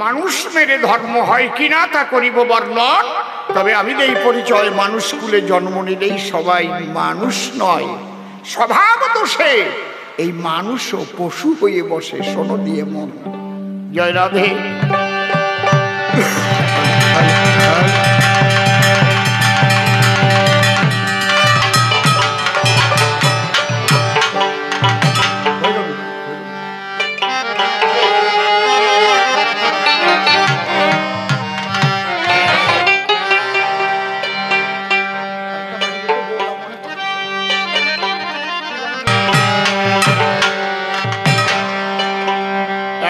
মানুষ মেরে ধর্ম হয় কিনা তা করিব বর্ণন। তবে আমি এই পরিচয়, মানুষ কুলে জন্ম নিলেই সবাই মানুষ নয়, স্বভাব দোষে এই মানুষও পশু হয়ে বসে। শোনো দিয়ে মন। জয় রাধে।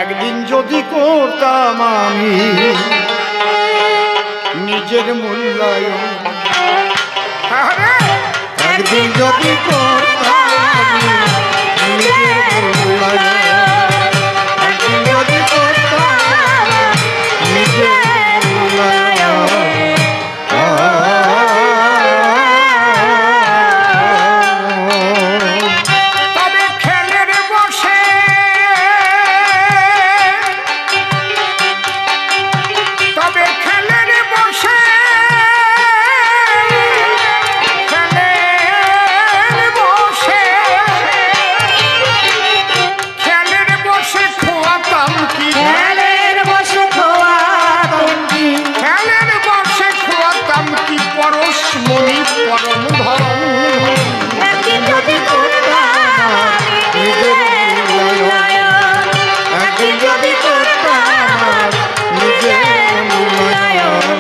একদিন যদি করতাম আমি নিজের মূল্যায়ন, একদিন যদি করতাম নিজের মূল্যায়ন, একদিন যদি করতাম নিজের মূল্যায়ন, তবে খেলের বসে, তবে খেলের বসে, খেলের বসে, খেলের বসে খোয়াতাম কি, খেলের বসে খোয়াতাম কি, খেলের বসে খোয়াতাম কি পরশমণি পরম ধরম। একদিন যদি করতাম নিজের মূল্যায়ন, একদিন যদি করতাম নিজের মূল্যায়ন,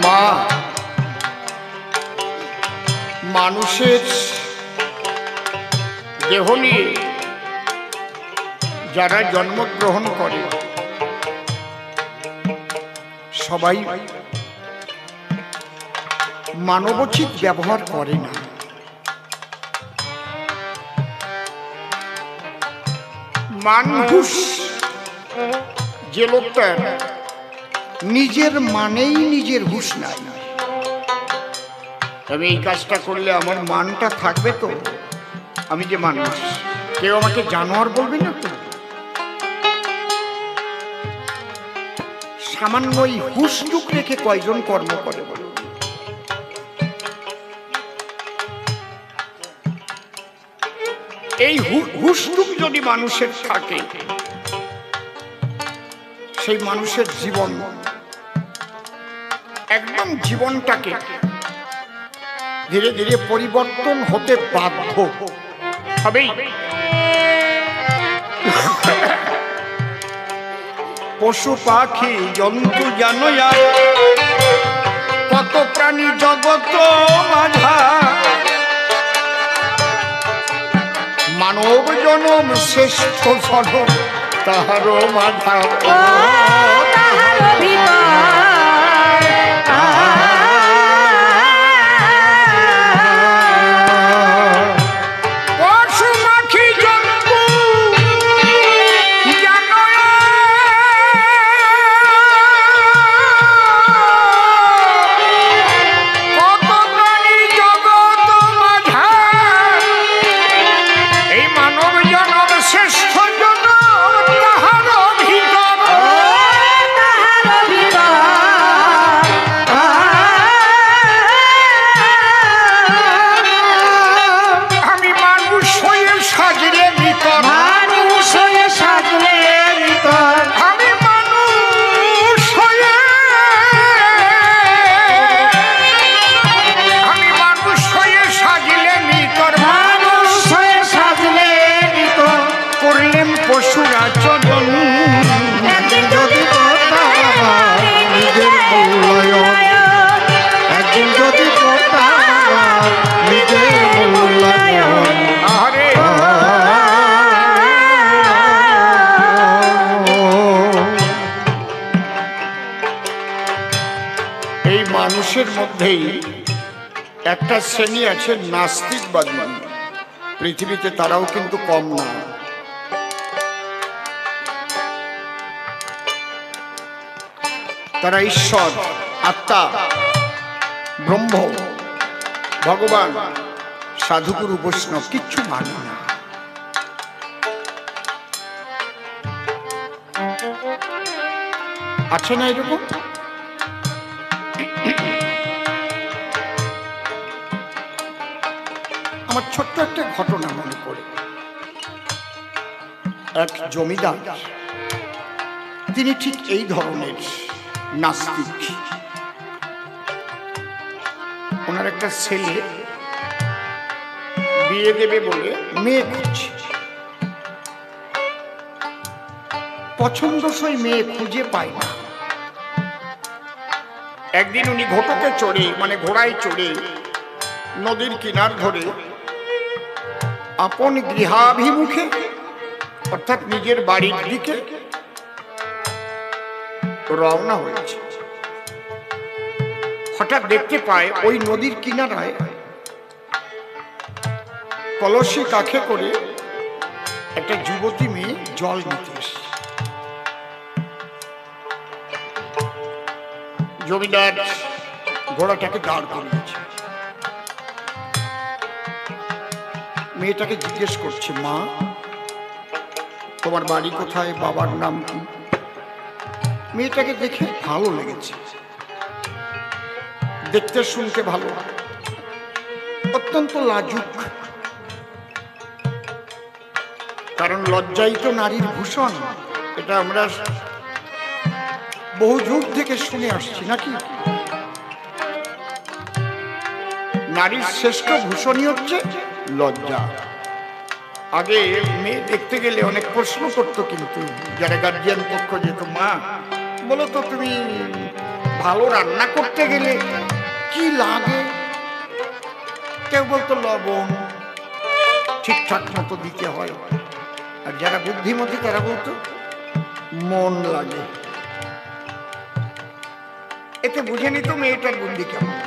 মা মানুষের দেহ নিয়ে যারা জন্মগ্রহণ করে সবাই মানবোচিত ব্যবহার করে না। মানুষ যে লোকটা নিজের মানেই নিজের হুঁশ নাই, আমি এই কাজটা করলে আমার মানটা থাকবে তো, আমি যে মানুষ, কেউ আমাকে জানোয়ার বলবে না তো। সামান্য এই হুঁশটুক রেখে কয়জন কর্ম করে বলো? এই হুঁশটুক যদি মানুষের থাকে, সেই মানুষের জীবন একদম জীবনটাকে ধীরে ধীরে পরিবর্তন হতে বাধ্য হবেই। পশু পাখি জন্তু জানো কত প্রাণী জগত মাঝা, মানব জনম শ্রেষ্ঠ জনম তাহারও মাঝা। মানুষের মধ্যেই একটা শ্রেণী আছে নাস্তিকবাদী, পৃথিবীতে তারাও কিন্তু কম না। তারা ঈশ্বর, আত্মা, ব্রহ্ম ভগবান, সাধুগুরু, বৈষ্ণব কিচ্ছু মানে না। আছে না এরকম? আমার ছোট্ট একটা ঘটনা মনে পড়ে। এক জমিদার, তিনি ঠিক এই ধরনের নাস্তিক। ওনার একটা ছেলে বিয়ে দেবে বলে মেয়ে খুঁজছে, পছন্দসই মেয়ে খুঁজে পায় না। একদিন উনি ঘোটকে চড়ে, মানে ঘোড়ায় চড়ে নদীর কিনার ধরে আপন গৃহাভিমুখে, অর্থাৎ নিজের বাড়ির দিকে রওনা হয়েছে। হঠাৎ দেখতে পায় ওই নদীর কিনারায় কলসি কাঁখে করে একটা যুবতী মেয়ে জল নিতে এসেছে। জমিদার ঘোড়াটাকে দাঁড় করিয়েছে, মেয়েটাকে জিজ্ঞেস করছে, মা, তোমার বাড়ি কোথায়, বাবার নাম কি? মেয়েটাকে দেখে ভালো লেগেছে, দেখতে শুনতে ভালো, অত্যন্ত লাজুক। কারণ লজ্জাই তো নারীর ভূষণ, এটা আমরা বহু যুগ থেকে শুনে আসছি নাকি। নারীর শ্রেষ্ঠ ভূষণই হচ্ছে লজ্জা। আগে মেয়ে দেখতে গেলে অনেক প্রশ্ন করতো, কিন্তু যারা গার্জিয়ান পক্ষ যেত, মা বলো তো তুমি ভালো রান্না করতে গেলে কি লাগে? কেউ বলতো লবণ ঠিকঠাক মতো দিতে হয়, আর যারা বুদ্ধিমতী তারা বলতো মন লাগে। এতে বুঝে নিত মেয়েটার বুদ্ধি কেমন।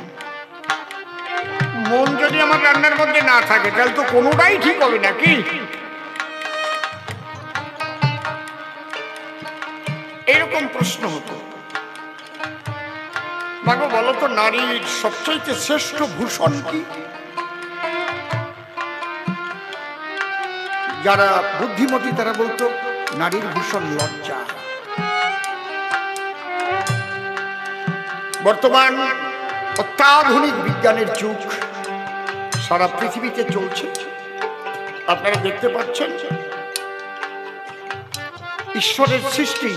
মন যদি আমার রান্নার মধ্যে না থাকে তাহলে তো কোনোটাই ঠিক হবে নাকি। এরকম প্রশ্ন হতো। মাগো বলো তো নারীর সবচাইতে শ্রেষ্ঠ ভূষণ কি? যারা বুদ্ধিমতী তারা বলতো নারীর ভূষণ লজ্জা। বর্তমান অত্যাধুনিক বিজ্ঞানের যুগ সারা পৃথিবীতে চলছে। আপনারা দেখতে পাচ্ছেন ঈশ্বরের সৃষ্টি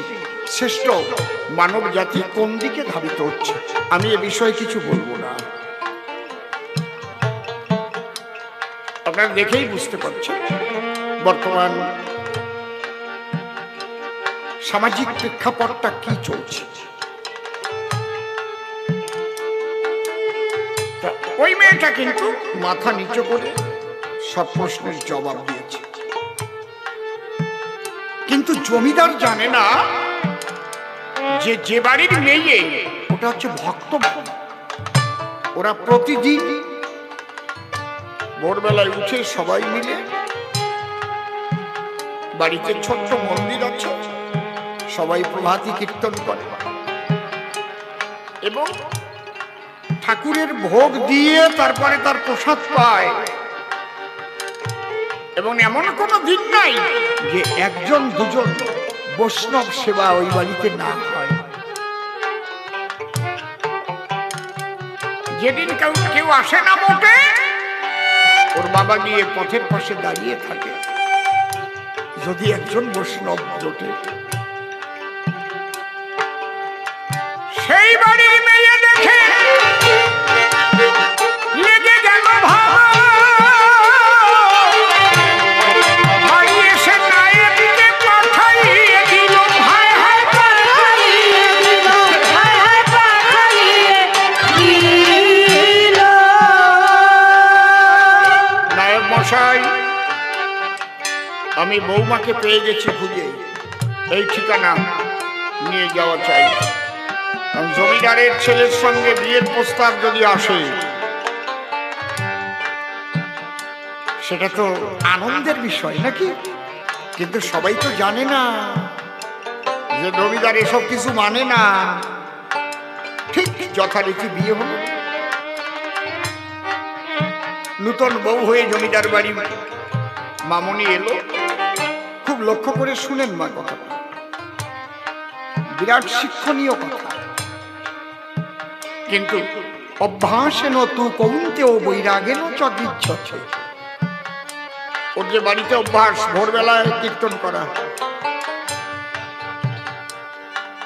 শ্রেষ্ঠ মানব জাতি কোন দিকে ধাবিত হচ্ছে। আমি এ বিষয়ে কিছু বলবো না, আপনারা দেখেই বুঝতে পারছেন বর্তমান সামাজিক প্রেক্ষাপটটা কি চলছে। ওই মেয়েটা কিন্তু মাথা নিচু করে সব প্রশ্নের জবাব দিয়েছে, কিন্তু জমিদার জানে না যে যে বাড়ির মেয়ে ওটা হচ্ছে ভক্ত। ওরা প্রতিদিন ভোরবেলায় উঠে সবাই মিলে, বাড়িতে ছোট্ট মন্দির আছে, সবাই প্রভাতী কীর্তন করে এবং ঠাকুরের ভোগ দিয়ে তারপরে তার প্রসাদ পায়। এবং এমন কোনো দিন নাই যে একজন দুজন বৈষ্ণব সেবা ওই বাড়িতে না হয়। যেদিন কেউ আসে না মোটে, ওর বাবা গিয়ে পথের পাশে দাঁড়িয়ে থাকে, যদি একজন বৈষ্ণব জোটে। সেই বাড়ির মেয়ে দেখে লেগে গেল ভাই, এসে নাইয়ে দিতে পাঠাইয়ে দিল, নায়ক মশাই আমি বৌমাকে পেয়ে গেছি খুঁজে, এই ঠিকানা নিয়ে যাওয়া চাই। জমিদারের ছেলের সঙ্গে বিয়ের প্রস্তাব যদি আসে সেটা তো আনন্দের বিষয় নাকি, কিন্তু সবাই তো জানে না যে জমিদার এসব কিছু মানে না। ঠিক যথারীতি বিয়ে হলো। নূতন বউ হয়ে জমিদার বাড়ি মামনি এলো। খুব লক্ষ্য করে শুনেন মা কথাটা, বিরাট শিক্ষণীয় কথা। কিন্তু অভ্যাসেন তু কৌন্তেয় বৈরাগেন চদিচ্ছছে। ওর যে বাড়িতে অভ্যাস ভোরবেলায় কীর্তন করা,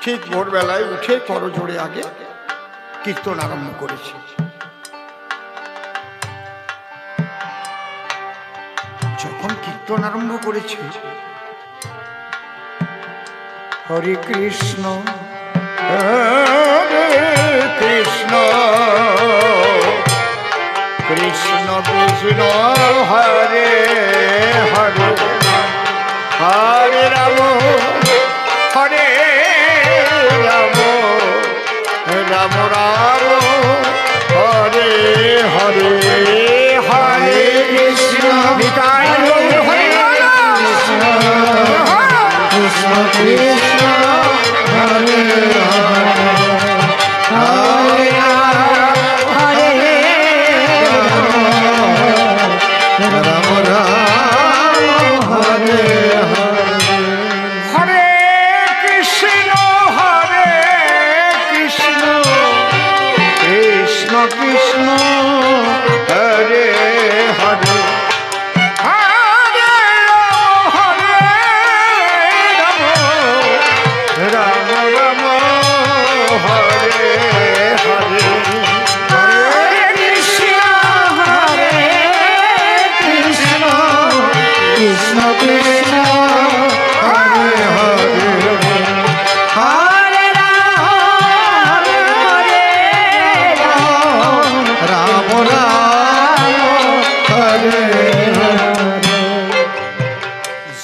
ঠিক ভোরবেলায় উঠে করজোড়ে আগে কীর্তন আরম্ভ করেছে। যখন কীর্তন আরম্ভ করেছে, হরে কৃষ্ণ হরে কৃষ্ণ কৃষ্ণ কৃষ্ণ হরে হরে হরে রাম হরে রাম রাম রাম হরে হরে হরে কৃষ্ণ কৃষ্ণ কৃষ্ণ হরে হরে হরে রাম রাম হরে হরে কৃষ্ণ কৃষ্ণ কৃষ্ণ হরে হরে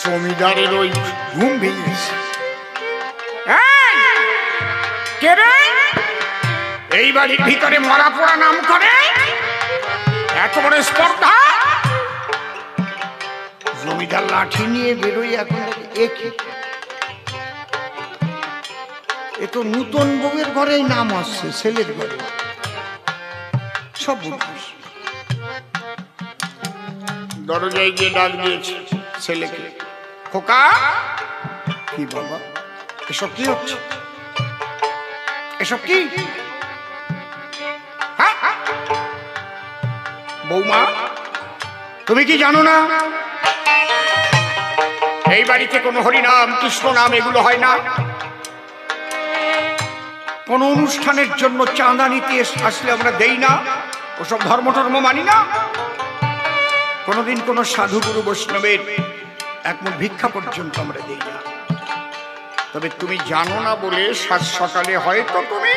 জমিদারের ওই ঘুম ভেঙেছে। এই বাড়ির ভিতরে মরা পোড়া নাম করে এত বড় স্পর্ধা। জমিদার লাঠি নিয়ে বেরোই। এখন এ তো নূতন বউয়ের ঘরেই নাম আসছে, ছেলের ঘরে সব। দরজায় গিয়ে ডাক দিয়েছে ছেলেকে, খোকা। কি বাবা, এসব কি হচ্ছে? এসব কি? বৌমা, তুমি কি জানো না এই বাড়িতে কোনো হরিনাম কৃষ্ণ নাম এগুলো হয় না? কোন অনুষ্ঠানের জন্য চাঁদা নিতে আসলে আমরা দেই না, ওসব ধর্ম টর্ম মানি না। কোনোদিন কোন সাধু গুরু বৈষ্ণবের একমুঠ ভিক্ষা পর্যন্ত আমরা দেই না। তবে তুমি জানো না বলে সাত সকালে হয়তো তুমি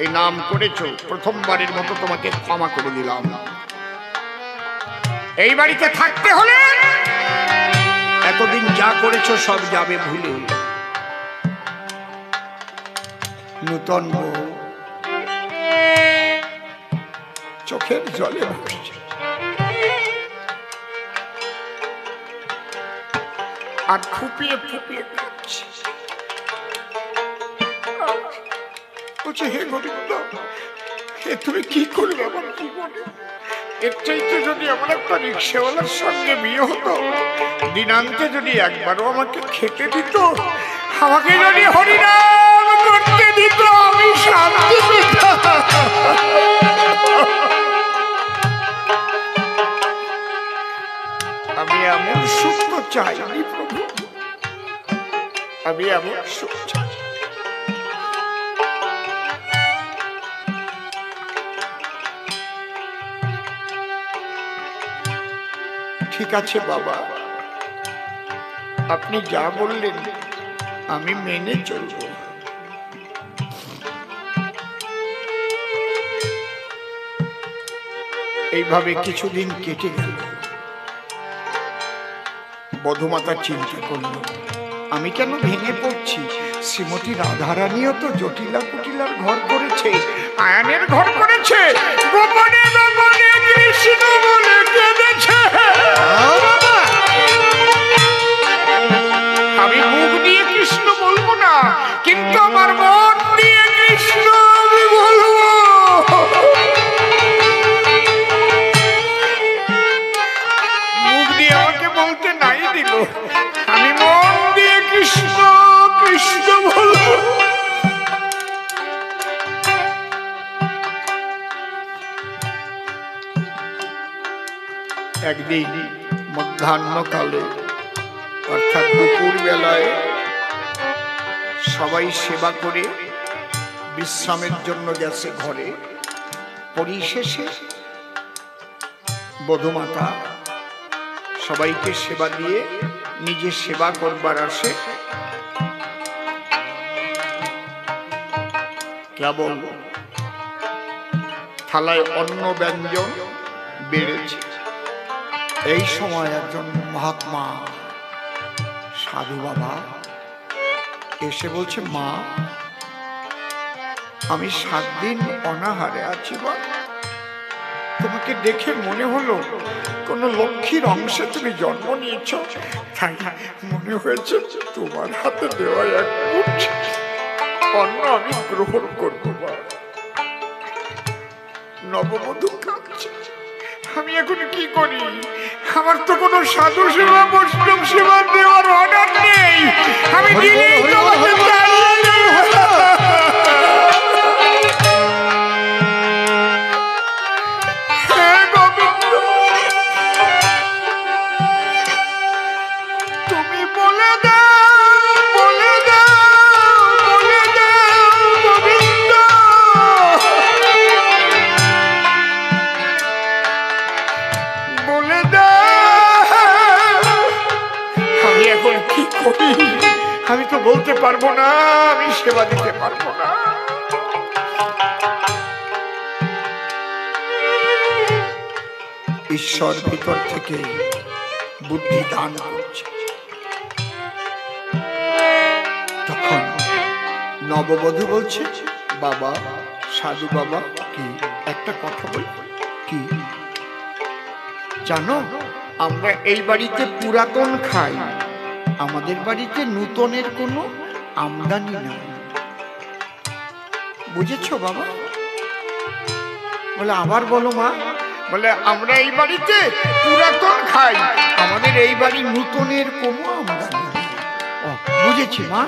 এই নাম করেছো, প্রথমবারের মতো তোমাকে ক্ষমা করে দিলাম। এই বাড়িতে থাকতে হলে এতদিন যা করেছো সব যাবে ভুলে। নূতন বউ চোখের জলে ভাসছে, আর ফুপিয়ে ফুপিয়ে কাঁদছে। বলছে, হে গোবিন্দ, হে তুমি কি করলে আমার জীবনে? এর চাইতে যদি আমার একটা রিক্সাওয়ালার সঙ্গে বিয়ে হতো, দিনান্তে যদি একবারও আমাকে খেতে দিত, আমাকে যদি হরিনাম করতে দিত, আমি শান্তি পেতাম। আমি এমন সুখ তো চাইনি প্রভু, আমি এমন সুখ চাই। ঠিক আছে বাবা, আপনি যা বললেন আমি মেনে চলব। এইভাবে কিছুদিন কেটে গেল। বধূমাতা চিন্তা করল, আমি কেন ভেঙে পড়ছি? শ্রীমতী রাধারানীও তো জটিলা কুটিলার ঘর করেছে, আয়ানের ঘর করেছে, গোপনে গোপনে কৃষ্ণ বলে কেঁদেছে। আমি মুখ দিয়ে কৃষ্ণ বলবো না, কিন্তু আমার মন দিয়ে কৃষ্ণ আমি বলবো। একদিন মধ্যাহ্নকালে অর্থাৎ দুপুর বেলায় সবাই সেবা করে বিশ্রামের জন্য গেছে ঘরে। পরিশেষে বধূমাতা সবাইকে সেবা দিয়ে নিজে সেবা করবার আসে। কেবল থালায় অন্ন ব্যঞ্জন বেড়েছে। এই সময় একজন মহাত্মা সাধু বাবা এসে বলছে, মা আমি 7 দিন অনাহারে আছি, বা তোমাকে দেখে মনে হলো কোন লক্ষ্মীর অংশে তুমি জন্ম নিয়েছ, তাই মনে হয়েছে তোমার হাতে দেওয়া এক মুঠ অন্ন আমি গ্রহণ করবো। নববধূ কাঁদছে, আমি এখন কি করি? আমার তো কোনো সাধু সেবা বৈষ্ণব সেবা দেওয়ার অর্ডার নেই। আমি দিলেই তোমাকে তাড়িয়ে দেব। হে গোবিন্দ, তুমি বলে দাও, বলে দাও, বলে দাও গোবিন্দ, বলে দাও আমি এখন কি করি? আমি তো বলতে পারবো না, আমি সেবা দিতে পারবো না। ঈশ্বর ভিতর থেকে বুদ্ধি দান করছে। তখন নববধূ বলছে, বাবা সাধু বাবা, কি একটা কথা বল। কি জানো, আমরা এই বাড়িতে পুরাতন খাই, আমাদের বাড়িতে নূতনের কোনো আমদানি নাই। বুঝেছো বাবা? বলে আবার বলো মা। বলে আমরা এই বাড়িতে পুরাতন খাই, আমাদের এই বাড়ি নূতনের কোনো আমদানি নেই। ও বুঝেছি মা,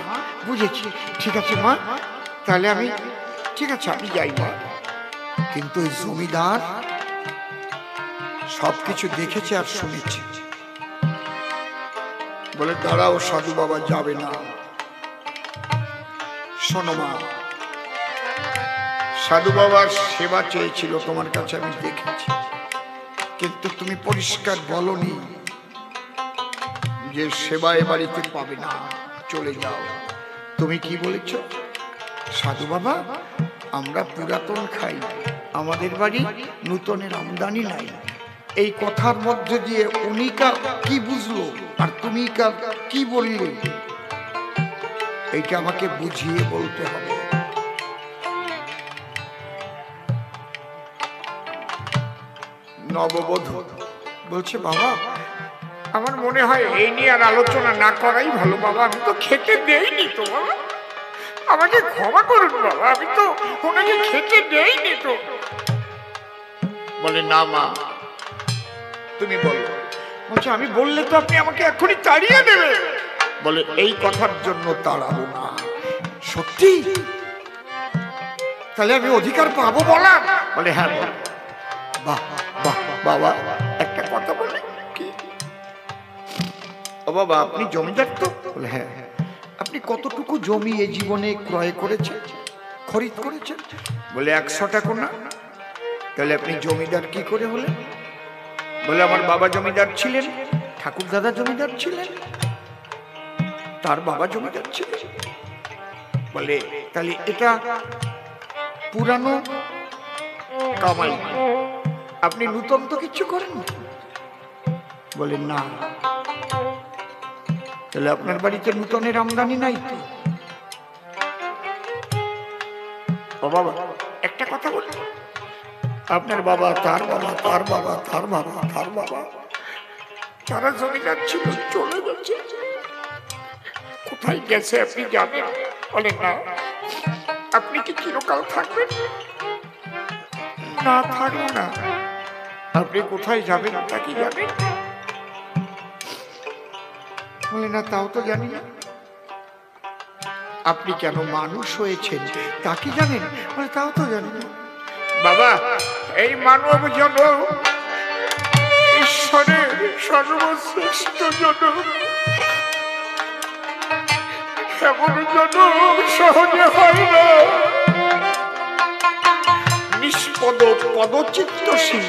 বুঝেছি, ঠিক আছে মা, তাহলে আমি, ঠিক আছে আমি যাই মা। কিন্তু এই জমিদার সবকিছু দেখেছে আর শুনেছে। বলে দাঁড়াও সাধু বাবা, যাবে না। শোনো মা, সাধু বাবার সেবা চেয়েছিল তোমার কাছে, আমি দেখেছি, কিন্তু তুমি পরিষ্কার বলনি যে সেবা এ বাড়িতে পাবে না, চলে যাও। তুমি কি বলেছ? সাধু বাবা আমরা পুরাতন খাই, আমাদের বাড়ি নূতনের আমদানি নাই। এই কথার মধ্যে দিয়ে উনি কি বুঝলো আর তুমি কি বললে, এইটা আমাকে বুঝিয়ে বলতে হবে। নববধূ বলছে, বাবা আমার মনে হয় এই নিয়ে আর আলোচনা না করাই ভালো। বাবা আমি তো খেতে দেইনি তো, বাবা আমাকে ক্ষমা করুন বাবা, আমি তো ওনাকে খেতে দেইনি তো। বলে না মা, তুমি বলো। বলছে আমি বললে তো আপনি আমাকে এখনই তাড়িয়ে দেবে। বলে এই কথার জন্য তাড়াবো না। সত্যি? তাহলে আমি অধিকার পাবো বলার? বলে হ্যাঁ বল। বাহ বাহ বাবা, একটা কথা বলে। কি? ও বাবা আপনি জমিদার তো? বলে হ্যাঁ। আপনি কতটুকু জমি এই জীবনে ক্রয় করেছেন, খরিদ করেছেন? বলে 100 টাকা না। তাহলে আপনি জমিদার কি করে হলেন? বলে আমার বাবা জমিদার ছিলেন, ঠাকুর দাদা জমিদার ছিলেন, তার বাবা জমিদার ছিলেন। বলে তাহলে এটা পুরানো কামাই, আপনি নূতন তো কিছু করেন? বলে না। তাহলে আপনার বাড়িতে নূতনের আমদানি নাই তো? ও বাবা একটা কথা বলি, আপনার বাবা, তার বাবা, তার বাবা, তার বাবা, তার বাবা, তারা জমিদার ছিল, চলে গেছে। কোথায় গেছে আপনি জানেন? বলেন না। আপনি কি চিরকাল থাকবেন? না থাকবো না। আপনি কোথায় যাবেন তা কি জানেন? বলে না তাও তো জানি না। আপনি কেন মানুষ হয়েছেন তা কি জানেন? বলে তাও তো জানি না। বাবা এই মানব জন্ম ঈশ্বরের সর্বশ্রেষ্ঠ জনম। এমন জনম সহজে হয় না। নিষ্পদ পদচিত্তশীল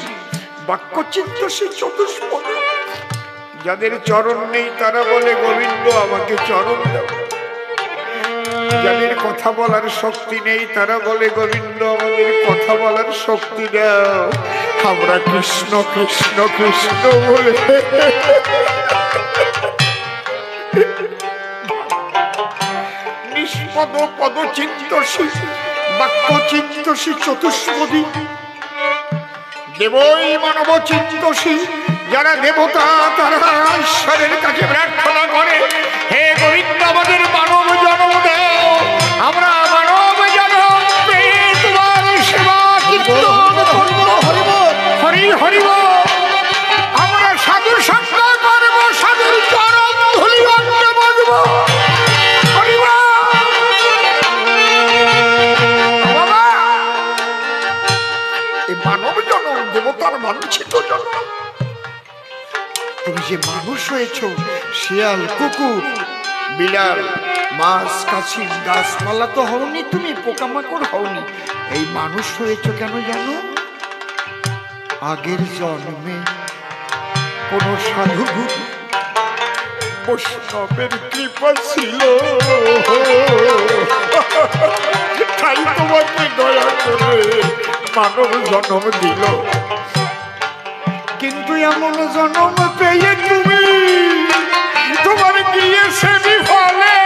বাক্যচিত্তশীল চতুষ্পদ, যাদের চরণ নেই তারা বলে গোবিন্দ আমাকে চরণ দাও। যাদের কথা বলার শক্তি নেই তারা বলে গোবিন্দ আমাদের কথা বলার শক্তি দাও। আমরা কৃষ্ণ কৃষ্ণ কৃষ্ণ বলে নিষ্পদ পদচিত্তশীল বাক্যচিত্তশীল চতুষ্পদী দেবই মানব চিত্তশীল, যারা দেবতা তারা ঈশ্বরের কাছে প্রার্থনা করে, হে গোবিন্দ আমাদের মানব জন্ম দাও, আমরা মানব জন্ম পেয়ে তোমার সেবা কীর্তন হরি হরিব, আমরা সাধু সঙ্গ করব, সাধুর চরণ ধুলি অন্তে বসব। মানব জন্ম দেবতার মানচিত্র জন্ম। তুমি যে মানুষ হয়েছ, শিয়াল কুকুর বিড়াল মাছ কাছি গাছপালা তো হওনি, তুমি পোকামাকড় হওনি, এই মানুষ হয়েছ কেন জানো? আগের জন্মে কোন সাধু বৈষ্ণবের কৃপা ছিল, তাই তোমাকে দয়া করে মানব জন্ম দিল। কিন্তু এমন জন্ম পেয়ে তুমি তোমার গিয়েছে বিফলে,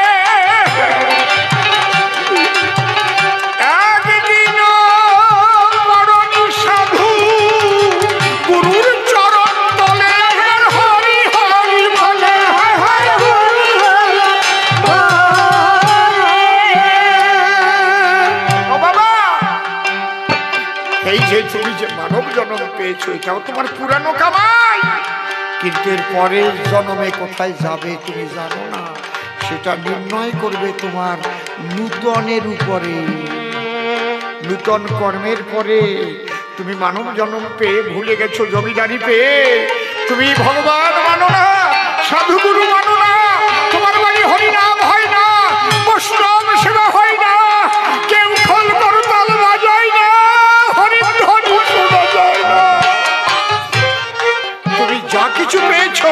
একদিন মরণী সাধু গুরুর চরণ তলে হরি হরি বলে। এই যে তুমি যে মানব জন্ম পেয়েছো এটাও তোমার পুরানো কামাই, কিন্তু এর পরের জন্মে কোথায় যাবে তুমি জানো না, সেটা নির্ণয় করবে তোমার নূতনের উপরে। নূতন কর্মের পরে তুমি মানব জন্ম পেয়ে ভুলে গেছো জমিদারি পেয়ে, তুমি ভগবান মানো না, সাধুগুরু মানো না, তোমার বাড়ি হরিনাম হয় না, বৈষ্ণব সেবা হয় না, কেউ খোল করতাল বাজায় না, তুমি যা কিছু পেয়েছো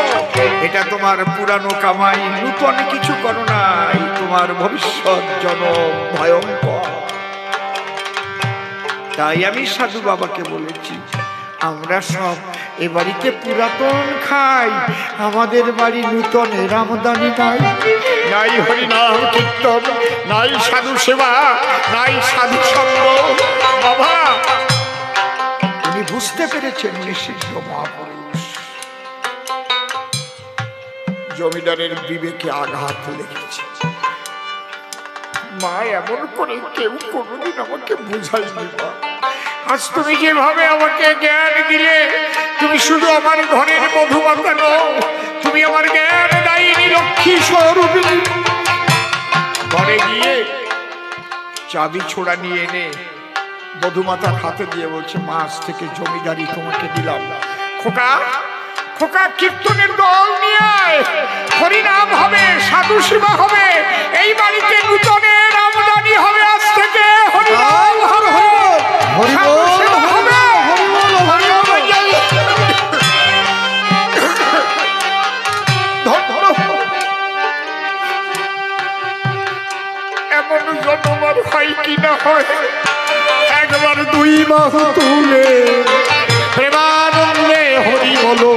এটা তোমার পুরানো কামাই, নূতন কিছু করো নাই, তোমার ভবিষ্যৎ জন্ম ভয়ঙ্কর। তাই আমি সাধু বাবাকে বলেছি, আমরা সব এ বাড়িতে পুরাতন খাই, আমাদের বাড়ি নূতনের আমদানি নাই। নাই হরিনাম কীর্তন, নাই সাধু সেবা, নাই সাধু সঙ্গ। বাবা উনি বুঝতে পেরেছেন নিষিদ্ধ মহাপুরুষ, জমিদারের বিবেকে আঘাত লেগেছে। মা এমন করে কেউ কোনোদিন আমাকে বুঝাইনি। মা আজ তুমি যেভাবে আমাকে জ্ঞান দিলে, তুমি শুধু আমার ঘরের মধুমাতা নও, তুমি আমার জ্ঞান দায়িনী লক্ষ্মী স্বরূপিণী। ঘরে গিয়ে চাবি ছোড়া নিয়ে এনে মধুমাতার হাতে দিয়ে বলছে, মা আজ থেকে জমিদারি তোমাকে দিলাম। খোকা খোকা কীর্তনের দল নিয়ে হরিনাম হবে, সাধু সেবা হবে, এই বাড়িতে নূতনের আমদানি হবে আজ থেকে। হরিনাম হবে, সাধু সেবা হবে। এমন জন্ম আর হয় কি না হয়, একবার দুই বাহু তুলে প্রেমানন্দে হরি বলো,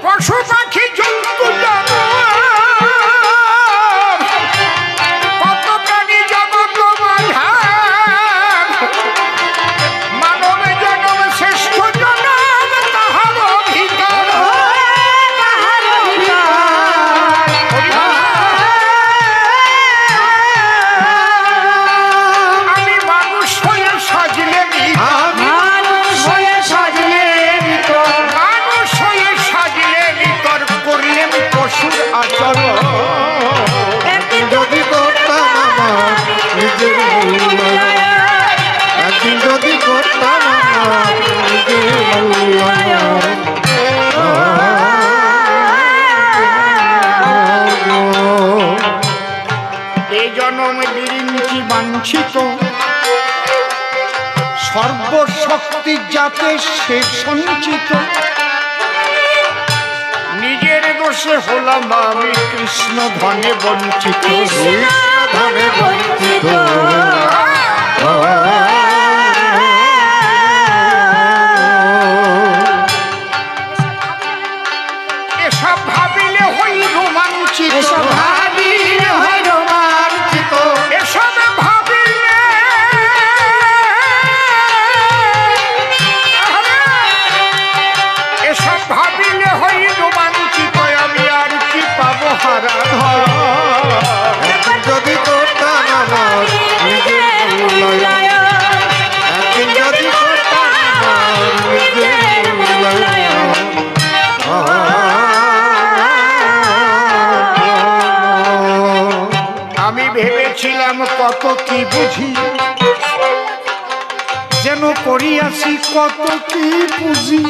পশু পাখি জন্তু কত প্রাণী জগৎ মাঝার, মানব জনম শ্রেষ্ঠ জনম তাহার অধিকার। আমি মানুষ হয়ে সাজলে পশুর আচরণ, যদি করতাম আমার নিজের রোমাঞ্চিত, সর্বশক্তি যাতে সে সঞ্চিত, নিজের দোষে হলাম আমি কৃষ্ণ ধনে বঞ্চিত, ধনে বঞ্চিত। এসব ভাবিলে হই রোমাঞ্চিত, এসব ভাবিলে হই রোমাঞ্চিত, এসব ভাবিলে এসব ভাবিলে হই রোমাঞ্চিত। আমি আর কি পাবো হারা ধর, যদি করতাম আমার নিজের মূল্যায়ন, একদিন যদি করতাম আমার নিজের মূল্যায়ন। আমি ভেবেছিলাম কত কি বুঝি, যেন করিয়াছি কত কি পুঁজি,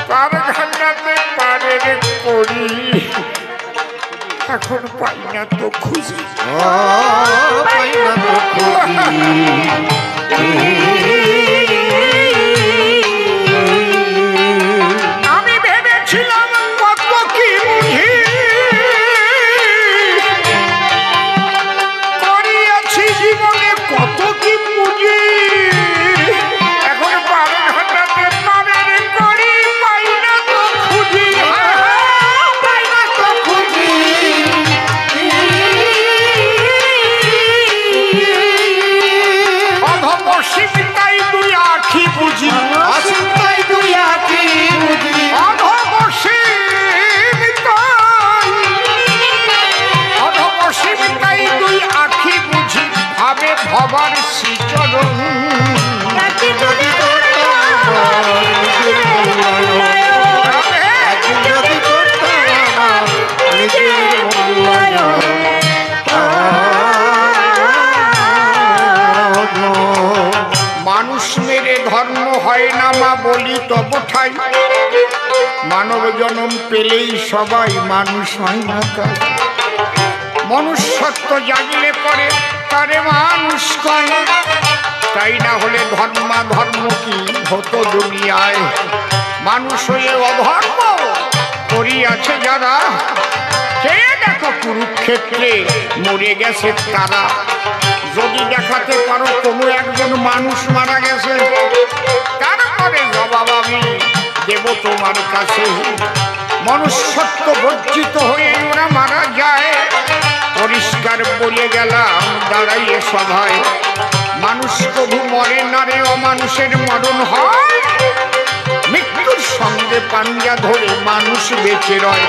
তার ঘাটাতে পারের করি, এখন পাই না তো খুঁজি, পাই না তো খুঁজি। আমি ভেবেছিলাম কত কি বুঝি, করিয়াছি জীবনে কত কি পুঁজি, এখন পারে ঘটাতে পারের করি, পাই না তো খুঁজি, পাই না তো খুঁজি। অধপসিম তাই দুই আখি বুঝি, তাই দুই আখি বুঝি, অধপসিম তাই দুই আখি বুঝি, ভাবে ভবার শ্রীচরণ, মানুষ মেরে ধর্ম হয় না মা বলি তব ঠাই, মানব জন্ম পেলেই সবাই মানুষ হয় না কাজ, মনুষ্যত্ব জাগলে পরে তারে মানুষ কয়, তাই না হলে ধর্মা ধর্ম কি হতো দুনিয়ায়, মানুষ হয়ে অধর্ম করিয়াছে যারা, কে দেখো কুরুক্ষেত্রে মরে গেছে তারা, যদি দেখাতে পারো কোনো একজন মানুষ মারা গেছে, তারপরে জবাব আমি দেব তোমার কাছে। মনুষ্যত্ব বঞ্চিত হয়ে ওরা মারা যায়, পরিষ্কার বলে গেলাম দাঁড়াইয়ে সভায়, মানুষ কবু মরে না রে, অমানুষের মরণ হয়, মৃত্যুর সঙ্গে পাঞ্জা ধরে মানুষ বেঁচে রয়,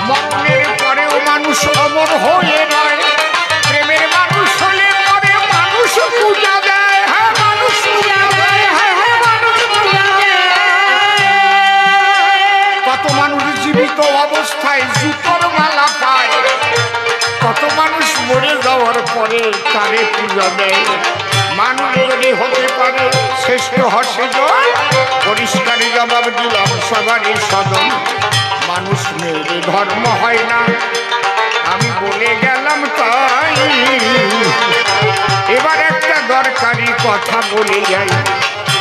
মরণের পরেও মানুষ অমর হয়ে রয়, প্রেমের মানুষ হলে পরে মানুষ পূজা দেয়, হ্যাঁ মানুষ পূজা দেয়, হ্যাঁ মানুষ পূজা দেয়। কত মানুষ জীবিত অবস্থায় জুতোর মালা পায়, কত মানুষ মরে যাওয়ার পরে তারে পূজা দেয়, মানুষ যদি হতে পারে শ্রেষ্ঠ হসে জয়, পরিষ্কার জবাব দিলাম সবারই সদন, মানুষ মেরে ধর্ম হয় না আমি বলে গেলাম তাই। এবার একটা দরকারি কথা বলে যাই,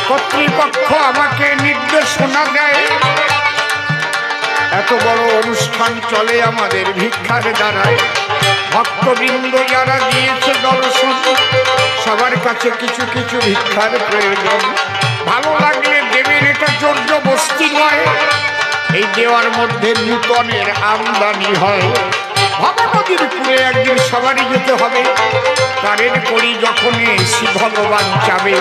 কর্তৃপক্ষ আমাকে নির্দেশনা দেয়, এত বড় অনুষ্ঠান চলে আমাদের ভিক্ষার দ্বারায়, ভক্তবৃন্দ যারা দিয়েছে দর্শন, সবার কাছে কিছু কিছু ভিক্ষার প্রয়োজন, ভালো লাগলে দেবের, এটা জোরজবস্তি নয়, এই দেওয়ার মধ্যে নূতনের আমদানি হয়, ভগবতীর পুরে একদিন সবারই যেতে হবে, কারের করি যখন শ্রী ভগবান চাবে,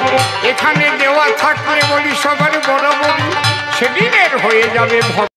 এখানে দেওয়া থাকলে বলি সবার বড় বড়ি, সেদিনের হয়ে যাবে